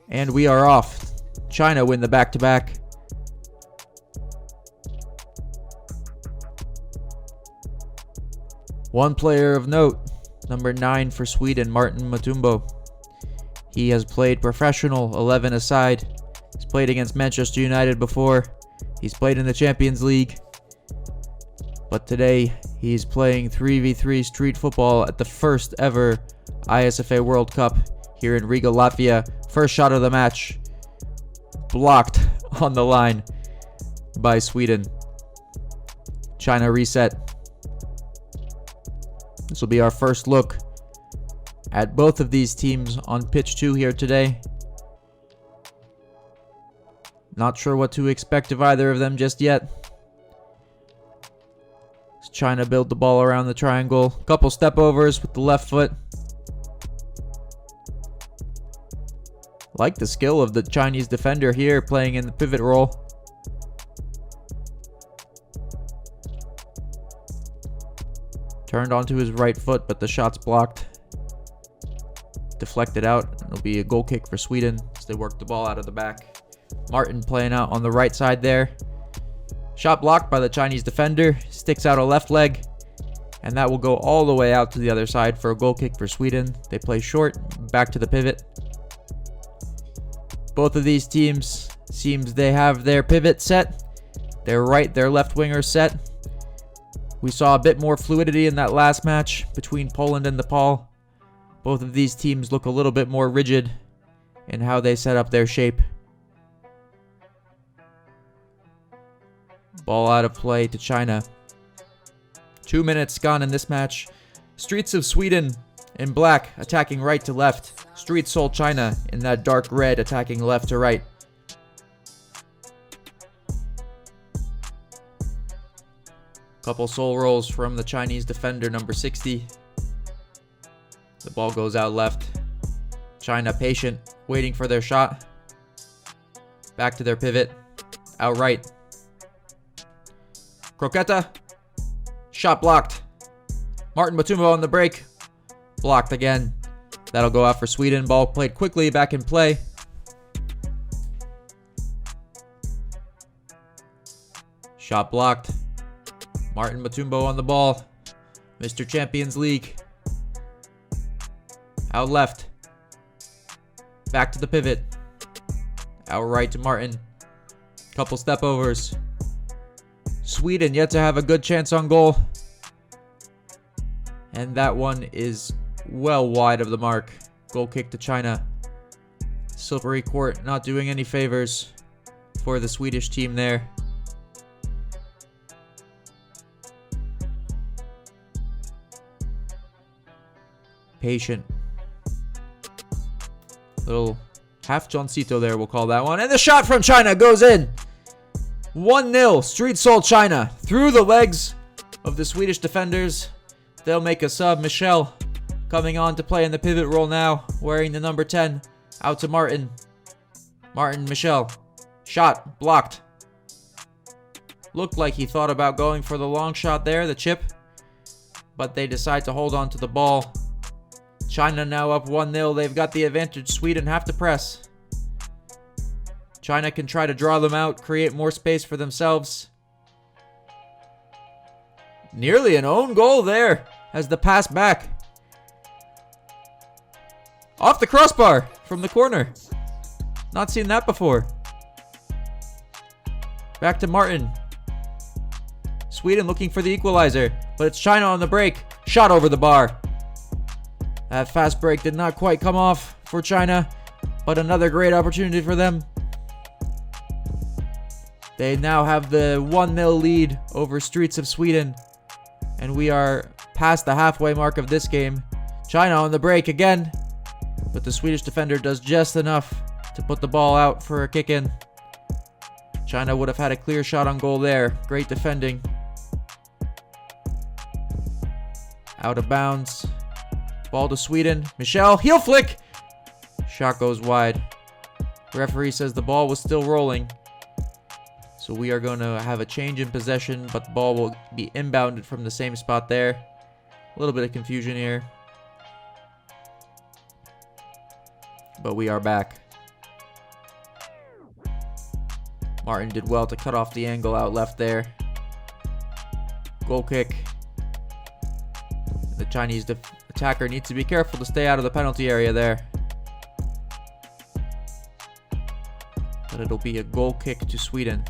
And we are off. China win the back-to-back. One player of note, number 9 for Sweden, Martin Mutumbo. He has played professional, 11 aside. He's played against Manchester United before. He's played in the Champions League. But today, he's playing 3v3 street football at the first ever ISFA World Cup here in Riga, Latvia. First shot of the match, blocked on the line by Sweden. China reset. This will be our first look at both of these teams on pitch 2 here today. Not sure what to expect of either of them just yet. As China build the ball around the triangle. Couple step overs with the left foot. Like the skill of the Chinese defender here playing in the pivot role. Turned onto his right foot, but the shot's blocked. Deflected out. It'll be a goal kick for Sweden as they work the ball out of the back. Martin playing out on the right side there. Shot blocked by the Chinese defender. Sticks out a left leg. And that will go all the way out to the other side for a goal kick for Sweden. They play short, back to the pivot. Both of these teams, seems they have their pivot set. Their right, their left winger set. We saw a bit more fluidity in that last match between Poland and Nepal. Both of these teams look a little bit more rigid in how they set up their shape. Ball out of play to China. 2 minutes gone in this match. Streets of Sweden in black, attacking right to left. Street Seoul China in that dark red, attacking left to right. Couple soul rolls from the Chinese defender, number 60. The ball goes out left. China patient, waiting for their shot. Back to their pivot. Out right. Croqueta. Shot blocked. Martin Mutumbo on the break. Blocked again. That'll go out for Sweden. Ball played quickly, back in play. Shot blocked. Martin Mutumbo on the ball. Mr. Champions League. Out left. Back to the pivot. Out right to Martin. Couple step overs. Sweden yet to have a good chance on goal. And that one is well wide of the mark. Goal kick to China. Silvery court not doing any favors for the Swedish team there. Patient. Little half Johncito there, we'll call that one. And the shot from China goes in. 1-0, Street Seoul China. Through the legs of the Swedish defenders. They'll make a sub. Michel coming on to play in the pivot role now, wearing the number 10. Out to Martin. Martin, Michel. Shot, blocked. Looked like he thought about going for the long shot there, the chip. But they decide to hold on to the ball. China now up 1-0. They've got the advantage. Sweden have to press. China can try to draw them out, create more space for themselves. Nearly an own goal there as the pass back. Off the crossbar from the corner. Not seen that before. Back to Martin. Sweden looking for the equalizer, but it's China on the break. Shot over the bar. That fast break did not quite come off for China, but another great opportunity for them. They now have the 1-0 lead over Streets of Sweden. And we are past the halfway mark of this game. China on the break again. But the Swedish defender does just enough to put the ball out for a kick in. China would have had a clear shot on goal there. Great defending. Out of bounds. Ball to Sweden. Michel, heel flick. Shot goes wide. Referee says the ball was still rolling. So we are going to have a change in possession, but the ball will be inbounded from the same spot there. A little bit of confusion here. but we are back. Martin did well to cut off the angle out left there. Goal kick. The Chinese attacker needs to be careful to stay out of the penalty area there. But it'll be a goal kick to Sweden.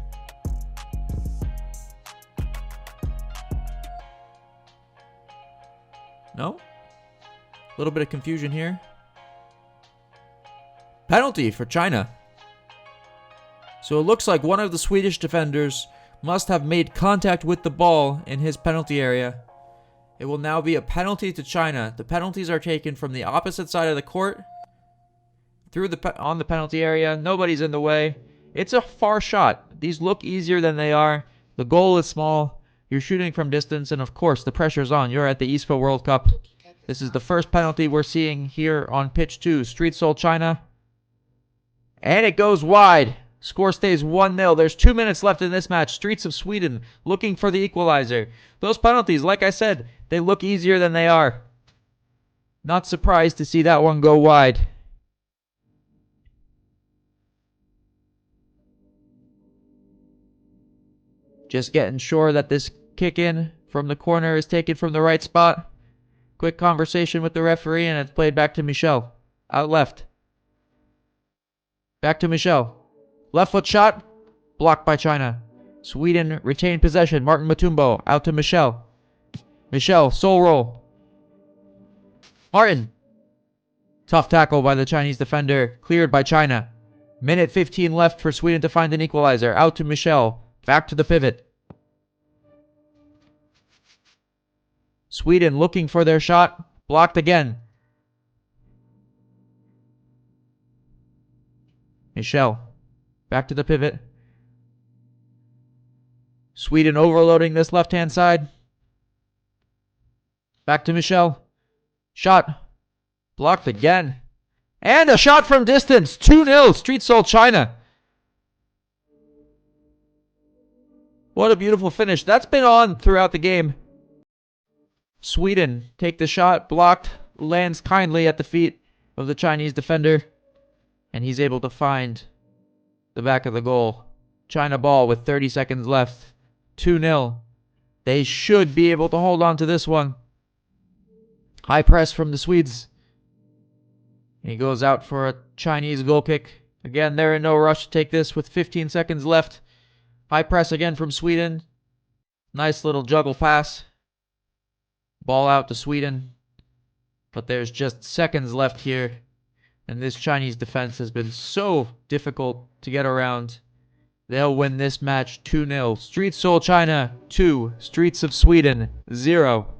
No? A little bit of confusion here. Penalty for China. So it looks like one of the Swedish defenders must have made contact with the ball in his penalty area. It will now be a penalty to China. The penalties are taken from the opposite side of the court through on the penalty area. Nobody's in the way. It's a far shot. These look easier than they are. The goal is small. You're shooting from distance, and of course the pressure's on. You're at the ISFA World Cup. This is the first penalty we're seeing here on pitch 2. Street Soul China. And it goes wide. Score stays 1-0. There's 2 minutes left in this match. Streets of Sweden looking for the equalizer. Those penalties, like I said, they look easier than they are. Not surprised to see that one go wide. Just getting sure that this kick in from the corner is taken from the right spot. Quick conversation with the referee, and it's played back to Michel. Out left. Back to Michel. Left foot shot. Blocked by China. Sweden retained possession. Martin Mutumbo out to Michel. Michel, sole roll. Martin. Tough tackle by the Chinese defender. Cleared by China. Minute 15 left for Sweden to find an equalizer. Out to Michel. Back to the pivot. Sweden looking for their shot. Blocked again. Michel. Back to the pivot. Sweden overloading this left-hand side. Back to Michel. Shot. Blocked again. And a shot from distance. 2-0. Street Soul China. What a beautiful finish. That's been on throughout the game. Sweden take the shot. Blocked. Lands kindly at the feet of the Chinese defender. And he's able to find the back of the goal. China ball with 30 seconds left. 2-0. They should be able to hold on to this one. High press from the Swedes. He goes out for a Chinese goal kick. Again, they're in no rush to take this with 15 seconds left. High press again from Sweden. Nice little juggle pass. Ball out to Sweden. But there's just seconds left here. And this Chinese defense has been so difficult to get around. They'll win this match 2-0. Street Soul China 2. Streets of Sweden 0.